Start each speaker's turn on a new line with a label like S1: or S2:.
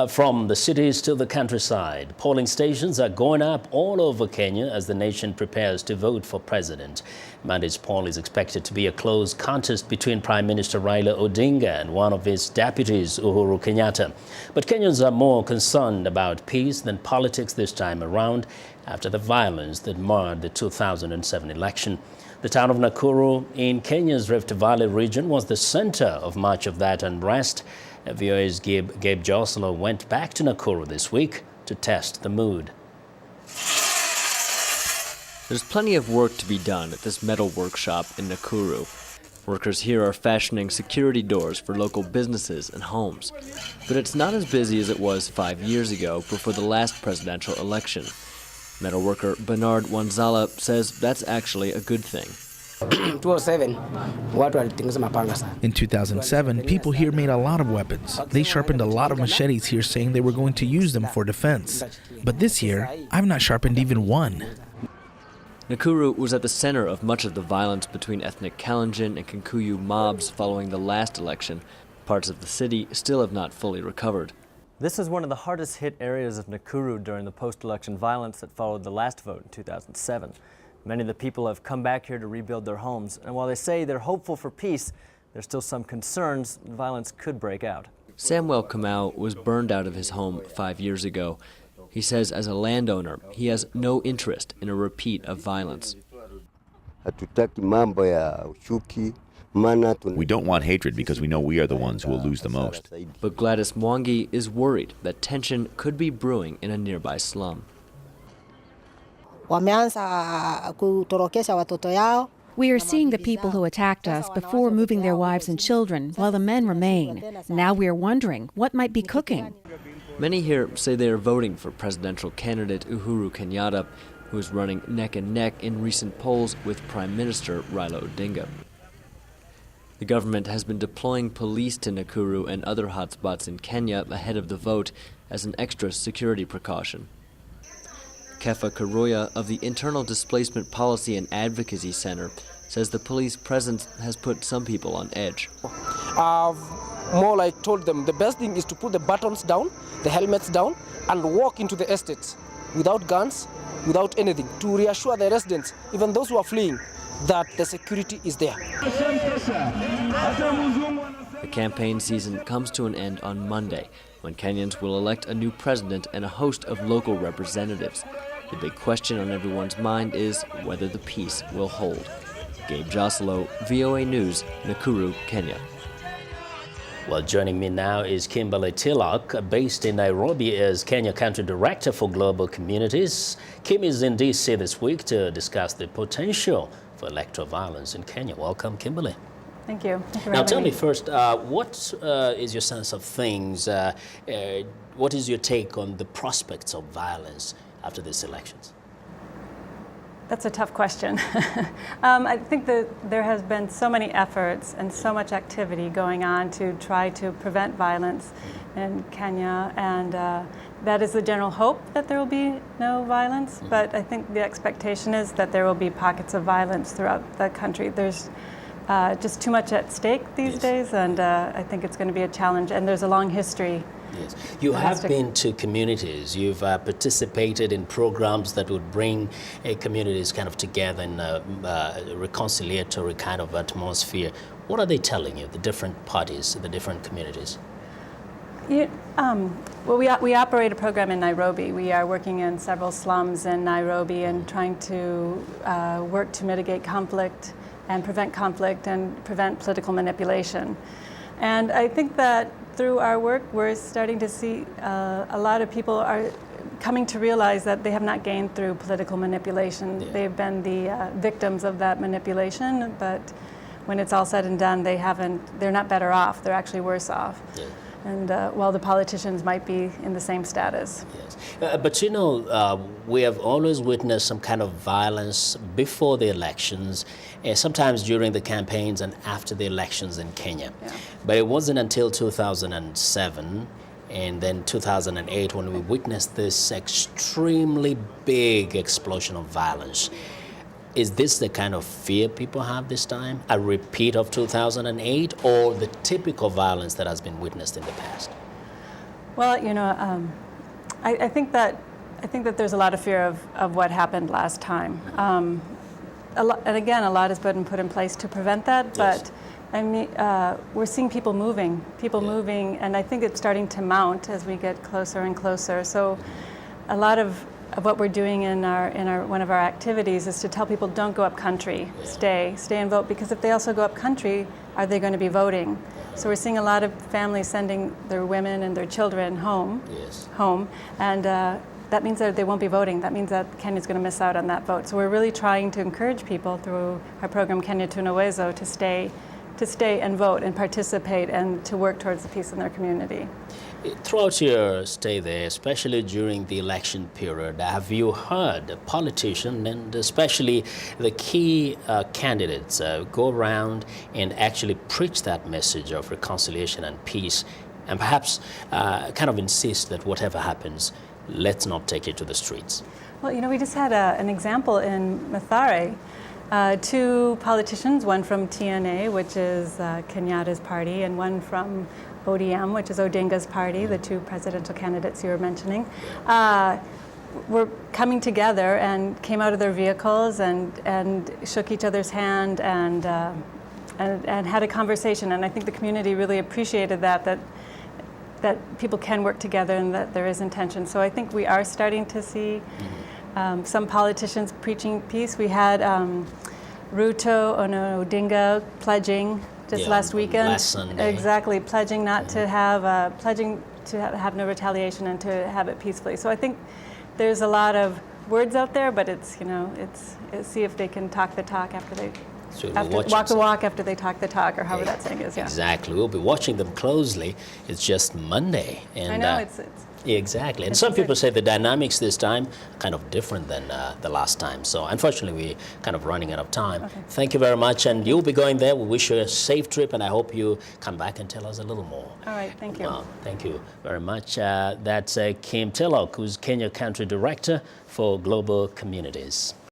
S1: From the cities to the countryside, polling stations are going up all over Kenya as the nation prepares to vote for president. Monday's poll is expected to be a close contest between Prime Minister Raila Odinga and one of his deputies, Uhuru Kenyatta. But Kenyans are more concerned about peace than politics this time around after the violence that marred the 2007 election. The town of Nakuru in Kenya's Rift Valley region was the center of much of that unrest. VOA's Gabe Joselow went back to Nakuru this week to test the mood.
S2: There's plenty of work to be done at this metal workshop in Nakuru. Workers here are fashioning security doors for local businesses and homes. But it's not as busy as it was 5 years ago before the last presidential election. Metalworker Bernard Wanzala says that's actually a good thing.
S3: In 2007, people here made a lot of weapons. They sharpened a lot of machetes here saying they were going to use them for defense. But this year, I've not sharpened even one.
S2: Nakuru was at the center of much of the violence between ethnic Kalenjin and Kikuyu mobs following the last election. Parts of the city still have not fully recovered. This is one of the hardest hit areas of Nakuru during the post-election violence that followed the last vote in 2007. Many of the people have come back here to rebuild their homes, and while they say they're hopeful for peace, there's still some concerns violence could break out. Samuel Kamau was burned out of his home 5 years ago. He says as a landowner, he has no interest in a repeat of violence.
S4: We don't want hatred because we know we are the ones who will lose the most.
S2: But Gladys Mwangi is worried that tension could be brewing in a nearby slum.
S5: We are seeing the people who attacked us before moving their wives and children, while the men remain. Now we are wondering what might be cooking.
S2: Many here say they are voting for presidential candidate Uhuru Kenyatta, who is running neck and neck in recent polls with Prime Minister Raila Odinga. The government has been deploying police to Nakuru and other hotspots in Kenya ahead of the vote as an extra security precaution. Kefa Karoya of the Internal Displacement Policy and Advocacy Center says the police presence has put some people on edge.
S6: I've more like told them the best thing is to put the batons down, the helmets down, and walk into the estates without guns, without anything, to reassure the residents, even those who are fleeing, that the security is there.
S2: The campaign season comes to an end on Monday, when Kenyans will elect a new president and a host of local representatives. The big question on everyone's mind is whether the peace will hold. Gabe Joselow, VOA News, Nakuru, Kenya.
S1: Well, joining me now is Kimberly Tilock, based in Nairobi as Kenya Country Director for Global Communities. Kim is in D.C. this week to discuss the potential for electoral violence in Kenya. Welcome, Kimberly.
S7: Thank you.
S1: Now, tell me first, what is your sense of things? What is your take on the prospects of violence after these elections?
S7: That's a tough question. I think that there has been so many efforts and so much activity going on to try to prevent violence in Kenya, and that is the general hope, that there will be no violence, but I think the expectation is that there will be pockets of violence throughout the country. There's just too much at stake these days, and I think it's going to be a challenge, and there's a long history.
S1: Yes. You have been to communities. You've participated in programs that would bring communities kind of together in a reconciliatory kind of atmosphere. What are they telling you, the different parties, the different communities?
S7: Well, we operate a program in Nairobi. We are working in several slums in Nairobi and trying to work to mitigate conflict and prevent political manipulation. And I think that through our work, we're starting to see a lot of people are coming to realize that they have not gained through political manipulation. Yeah. They've been the victims of that manipulation, but when it's all said and done, they're not better off, they're actually worse off. Yeah. And while the politicians might be in the same status.
S1: Yes. But you know, we have always witnessed some kind of violence before the elections, sometimes during the campaigns and after the elections in Kenya. Yeah. But it wasn't until 2007 and then 2008 when we witnessed this extremely big explosion of violence. Is this the kind of fear people have this time? A repeat of 2008 or the typical violence that has been witnessed in the past?
S7: Well, you know, I think that there's a lot of fear of what happened last time. And again, a lot has been put in place to prevent that, but I mean, we're seeing people moving, and I think it's starting to mount as we get closer and closer. So a lot of what we're doing in one of our activities is to tell people, don't go up country, stay and vote, because if they also go up country, are they going to be voting? So we're seeing a lot of families sending their women and their children home, and that means that they won't be voting. That means that Kenya's going to miss out on that vote. So we're really trying to encourage people through our program Kenya Tunawezo to stay and vote and participate and to work towards the peace in their community.
S1: Throughout your stay there, especially during the election period, have you heard politicians and especially the key candidates go around and actually preach that message of reconciliation and peace, and perhaps kind of insist that whatever happens, let's not take it to the streets?
S7: Well, you know, we just had an example in Makori. Two politicians, one from TNA, which is Kenyatta's party, and one from ODM, which is Odinga's party, the two presidential candidates you were mentioning, were coming together and came out of their vehicles and shook each other's hand and had a conversation. And I think the community really appreciated that people can work together and that there is intention. So I think we are starting to see some politicians preaching peace. We had Ruto and Odinga pledging just last weekend.
S1: Last Sunday.
S7: Exactly, pledging not to have have no retaliation and to have it peacefully. So I think there's a lot of words out there, but it's, you know, it's see if they can talk the talk after they walk the walk after they talk the talk, or however that saying is. Yeah.
S1: Exactly. We'll be watching them closely. It's just Monday, and
S7: I know it's
S1: exactly. And some people say the dynamics this time are kind of different than the last time. So unfortunately, we're kind of running out of time.
S7: Okay.
S1: Thank you very much, and you'll be going there. We wish you a safe trip, and I hope you come back and tell us a little more.
S7: all right. Thank you.
S1: Well, thank you very much. That's Kim Tilock, who's Kenya Country Director for Global Communities.